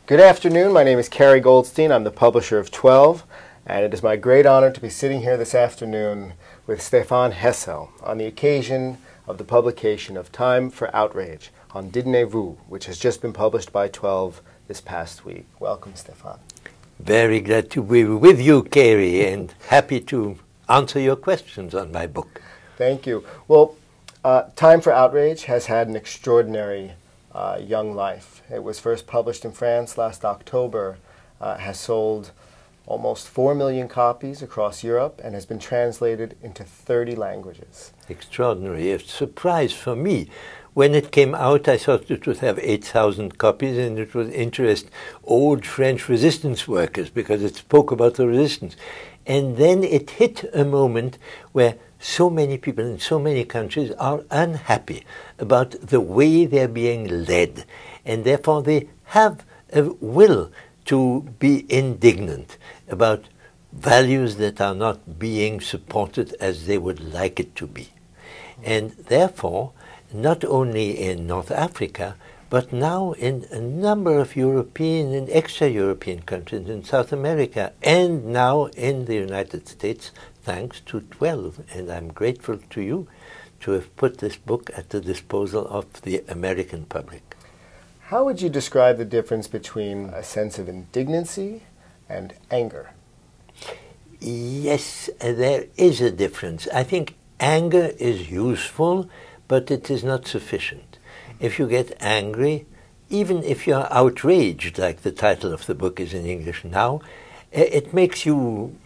Good afternoon. My name is Cary Goldstein. I'm the publisher of 12, and it is my great honor to be sitting here this afternoon with Stéphane Hessel on the occasion of the publication of Time for Outrage on Didn't-vous, which has just been published by 12 this past week. Welcome, Stéphane. Very glad to be with you, Cary, and happy to answer your questions on my book. Thank you. Well, Time for Outrage has had an extraordinary young life. It was first published in France last October, has sold almost 4 million copies across Europe, and has been translated into 30 languages. Extraordinary. A surprise for me. When it came out, I thought it would have 8,000 copies, and it would interest old French resistance workers because it spoke about the resistance. And then it hit a moment where so many people in so many countries are unhappy about the way they're being led, and therefore they have a will to be indignant about values that are not being supported as they would like it to be. And therefore, not only in North Africa, but now in a number of European and extra-European countries, in South America, and now in the United States, thanks to 12. And I'm grateful to you to have put this book at the disposal of the American public. How would you describe the difference between a sense of indignancy and anger? Yes, there is a difference. I think anger is useful, but it is not sufficient. If you get angry, even if you are outraged, like the title of the book is in English now, it makes you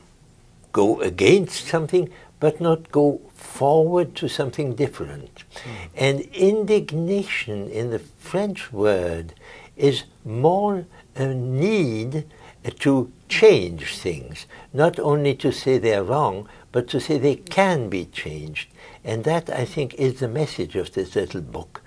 go against something, but not go forward to something different. And indignation in the French word is more a need to change things, not only to say they're wrong, but to say they can be changed. And that, I think, is the message of this little book.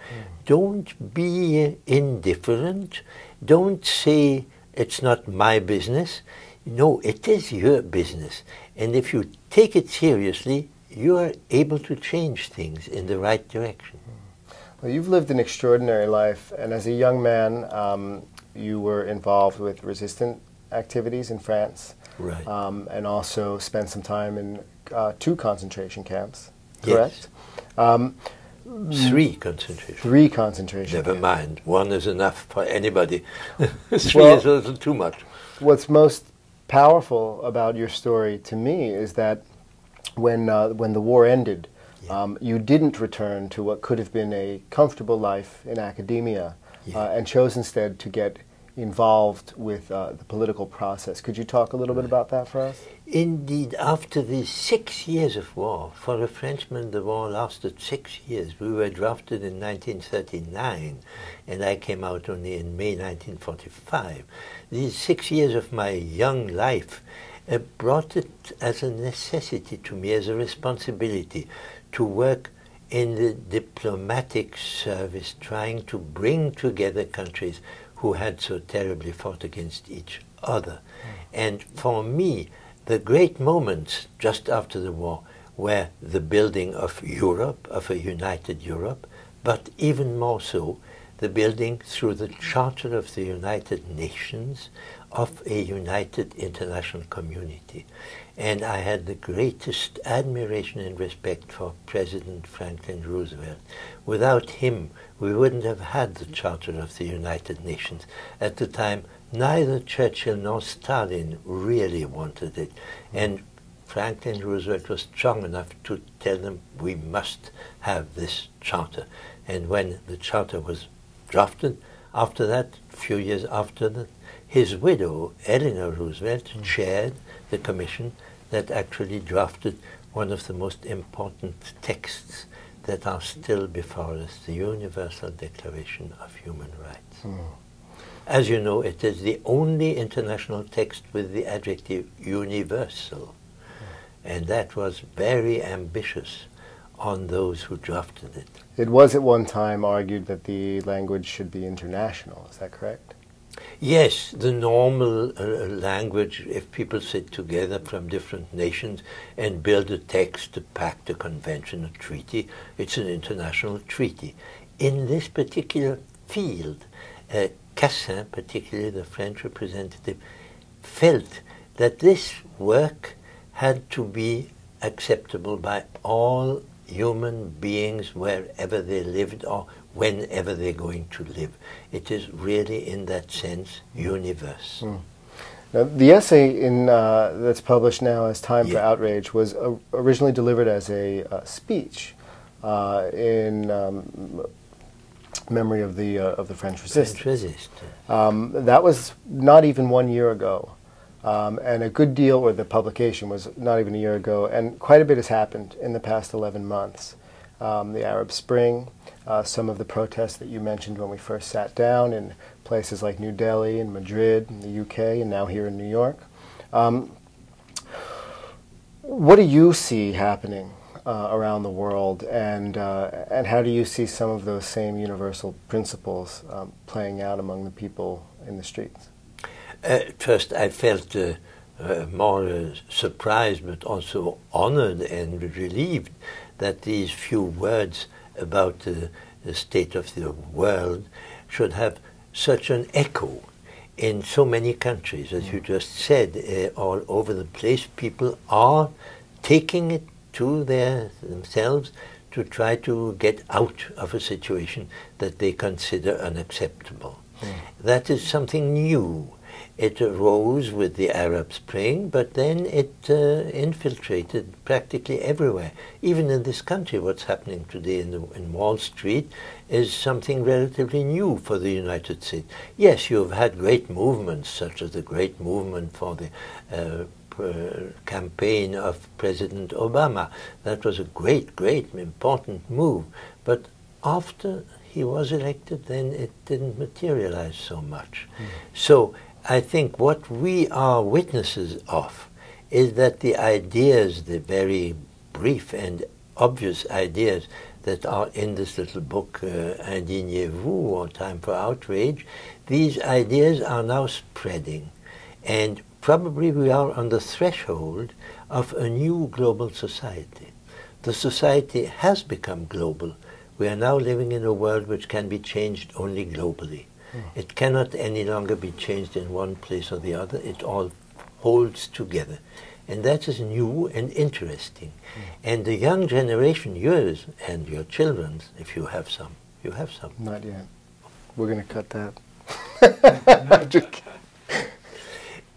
Don't be indifferent. Don't say it's not my business. No, it is your business. And if you take it seriously, you are able to change things in the right direction. Well, you've lived an extraordinary life, and as a young man, you were involved with resistant activities in France, right. And also spent some time in 2 concentration camps, correct? Yes. 3 concentration. 3 concentration Never camps. mind. 1 is enough for anybody. 3 Well, is a little too much. What's most powerful about your story to me is that when the war ended, you didn't return to what could have been a comfortable life in academia, and chose instead to get involved with the political process. Could you talk a little bit about that for us? Indeed, after the 6 years of war, for a Frenchman the war lasted 6 years. We were drafted in 1939, and I came out only in May 1945. These 6 years of my young life brought it as a necessity to me, as a responsibility, to work in the diplomatic service, trying to bring together countries who had so terribly fought against each other. And for me, the great moments just after the war were the building of Europe, of a united Europe, but even more so, the building through the Charter of the United Nations of a united international community. And I had the greatest admiration and respect for President Franklin Roosevelt. Without him, we wouldn't have had the Charter of the United Nations. At the time, neither Churchill nor Stalin really wanted it. And Franklin Roosevelt was strong enough to tell them, we must have this charter. And when the charter was drafted, after that, a few years after that, his widow, Eleanor Roosevelt, chaired the commission that actually drafted one of the most important texts that are still before us, the Universal Declaration of Human Rights. As you know, it is the only international text with the adjective universal. And that was very ambitious on those who drafted it. It was at one time argued that the language should be international. Is that correct? Yes, the normal language, if people sit together from different nations and build a text, a pact, a convention, a treaty, it's an international treaty. In this particular field, Cassin, particularly the French representative, felt that this work had to be acceptable by all human beings wherever they lived or whenever they're going to live. It is really, in that sense, universe. Now, the essay that's published now as Time for Outrage was originally delivered as a speech in memory of the French Resistance. That was not even 1 year ago. And a good deal, or the publication was not even a year ago, and quite a bit has happened in the past 11 months. The Arab Spring, some of the protests that you mentioned when we first sat down in places like New Delhi and Madrid in the UK, and now here in New York. What do you see happening around the world, and how do you see some of those same universal principles playing out among the people in the streets? First, I felt more surprised, but also honored and relieved that these few words about the state of the world should have such an echo in so many countries. As you just said, all over the place, people are taking it to themselves to try to get out of a situation that they consider unacceptable. That is something new. It arose with the Arab Spring, but then it infiltrated practically everywhere. Even in this country, what's happening today in Wall Street is something relatively new for the United States. Yes, you've had great movements, such as the great movement for the campaign of President Obama. That was a great, important move. But after he was elected, then it didn't materialize so much. So I think what we are witnesses of is that the ideas, the very brief and obvious ideas that are in this little book, Indignez-vous, or Time for Outrage, these ideas are now spreading. And probably we are on the threshold of a new global society. The society has become global. We are now living in a world which can be changed only globally. It cannot any longer be changed in one place or the other. It all holds together. And that is new and interesting. And the young generation, yours and your children's, if you have some. Not yet. We're going to cut that.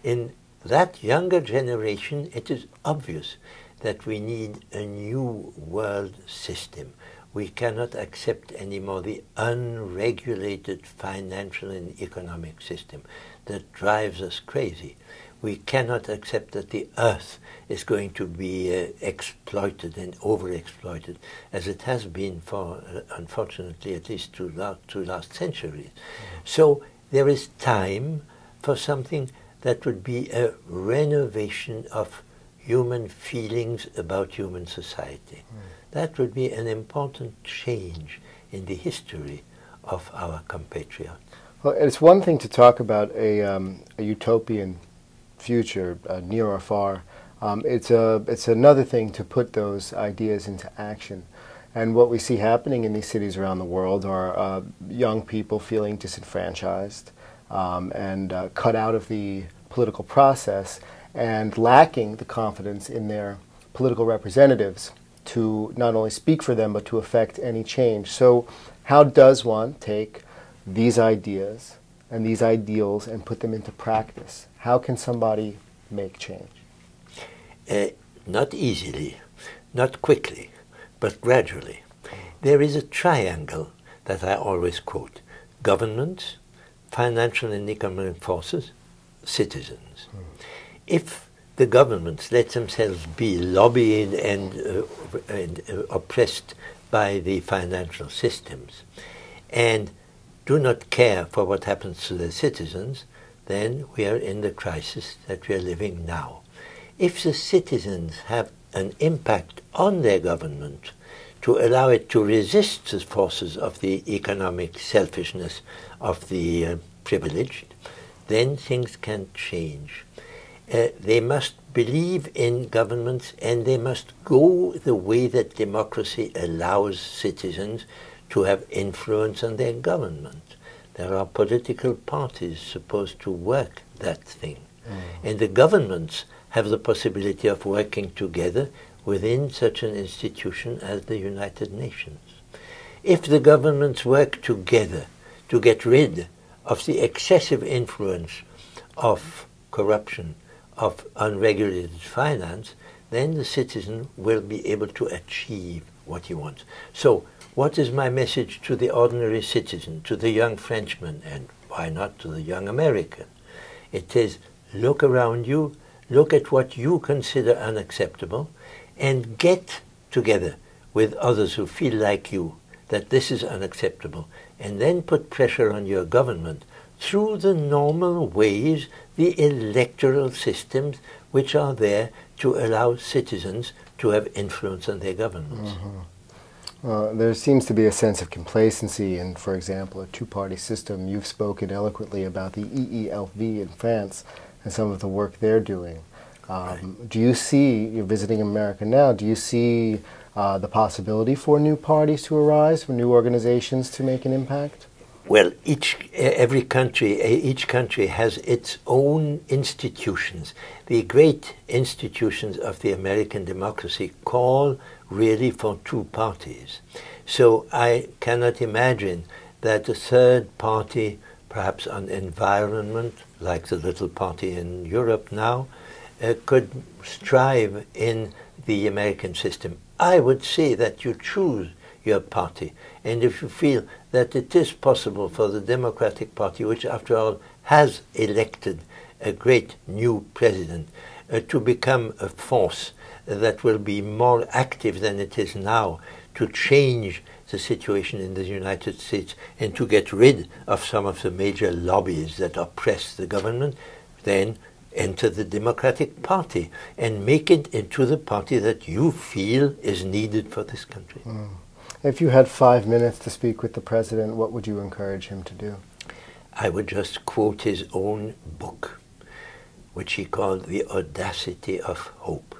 In that younger generation, it is obvious that we need a new world system. We cannot accept anymore the unregulated financial and economic system that drives us crazy. We cannot accept that the earth is going to be exploited and overexploited, as it has been for, unfortunately, at least two last centuries. So there is time for something that would be a renovation of human feelings about human society. That would be an important change in the history of our compatriots. Well, it's one thing to talk about a utopian future, near or far. It's another thing to put those ideas into action. And what we see happening in these cities around the world are young people feeling disenfranchised and cut out of the political process and lacking the confidence in their political representatives to not only speak for them, but to effect any change. So how does one take these ideas and these ideals and put them into practice? How can somebody make change? Not easily, not quickly, but gradually. There is a triangle that I always quote: governments, financial and economic forces, citizens. If the governments let themselves be lobbied and oppressed by the financial systems and do not care for what happens to their citizens, then we are in the crisis that we are living now. If the citizens have an impact on their government to allow it to resist the forces of the economic selfishness of the privileged, then things can change. They must believe in governments, and they must go the way that democracy allows citizens to have influence on their government. There are political parties supposed to work that thing. And the governments have the possibility of working together within such an institution as the United Nations. If the governments work together to get rid of the excessive influence of corruption, of unregulated finance, then the citizen will be able to achieve what he wants. So, what is my message to the ordinary citizen, to the young Frenchman, and why not to the young American? It is, look around you, look at what you consider unacceptable, and get together with others who feel like you that this is unacceptable, and then put pressure on your government through the normal ways, the electoral systems which are there to allow citizens to have influence on their governments. There seems to be a sense of complacency in, for example, a two-party system. You've spoken eloquently about the EELV in France and some of the work they're doing. Do you see, you're visiting America now, do you see the possibility for new parties to arise, for new organizations to make an impact? Well, each country has its own institutions. The great institutions of the American democracy call really for two parties. So I cannot imagine that a third party, perhaps on environment, like the little party in Europe now, could strive in the American system. I would say that you choose your party, and if you feel that it is possible for the Democratic Party, which after all has elected a great new president, to become a force that will be more active than it is now to change the situation in the United States and to get rid of some of the major lobbies that oppress the government, then enter the Democratic Party and make it into the party that you feel is needed for this country. If you had 5 minutes to speak with the president, what would you encourage him to do? I would just quote his own book, which he called The Audacity of Hope.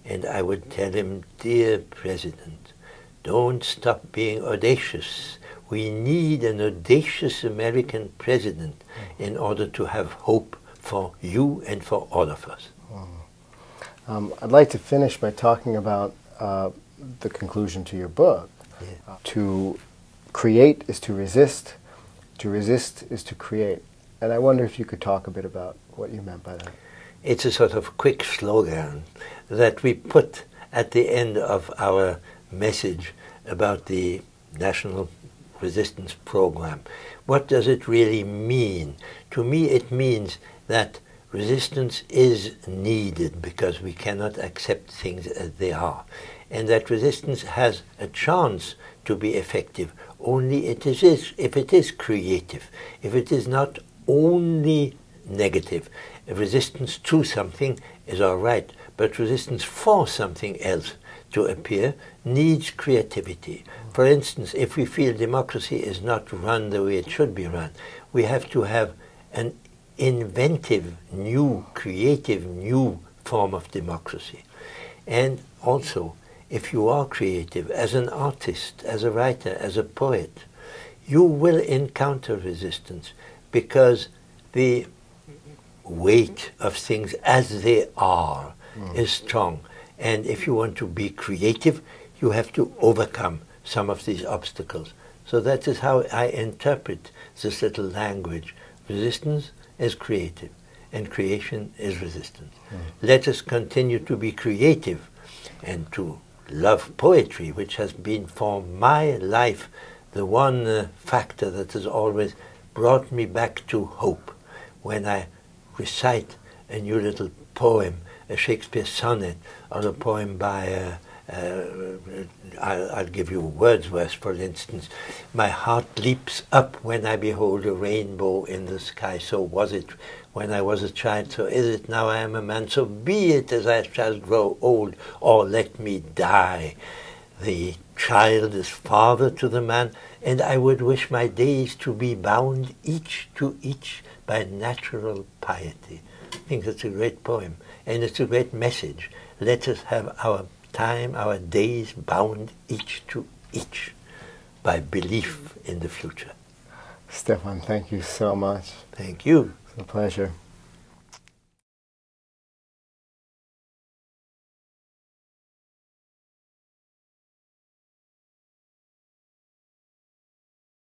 And I would tell him, dear President, don't stop being audacious. We need an audacious American president in order to have hope for you and for all of us. I'd like to finish by talking about the conclusion to your book. Yeah. To create is to resist is to create. And I wonder if you could talk a bit about what you meant by that. It's a sort of quick slogan that we put at the end of our message about the National Resistance Program. What does it really mean? To me, it means that resistance is needed because we cannot accept things as they are, and that resistance has a chance to be effective only if it is creative, if it is not only negative. Resistance to something is all right, but resistance for something else to appear needs creativity. For instance, if we feel democracy is not run the way it should be run, we have to have an inventive, new, creative, new form of democracy. And also, if you are creative, as an artist, as a writer, as a poet, you will encounter resistance because the weight of things as they are is strong. And if you want to be creative, you have to overcome some of these obstacles. So that is how I interpret this little language. Resistance is creative, and creation is resistance. Let us continue to be creative and to love poetry, which has been for my life the one factor that has always brought me back to hope. When I recite a new little poem, a Shakespeare sonnet, or a poem by, I'll give you Wordsworth, for instance. My heart leaps up when I behold a rainbow in the sky. So was it when I was a child, so is it now I am a man. So be it as I shall grow old, or let me die. The child is father to the man, and I would wish my days to be bound each to each by natural piety. I think that's a great poem, and it's a great message. Let us have our time, our days bound each to each by belief in the future. Stéphane, thank you so much. Thank you. It's a pleasure.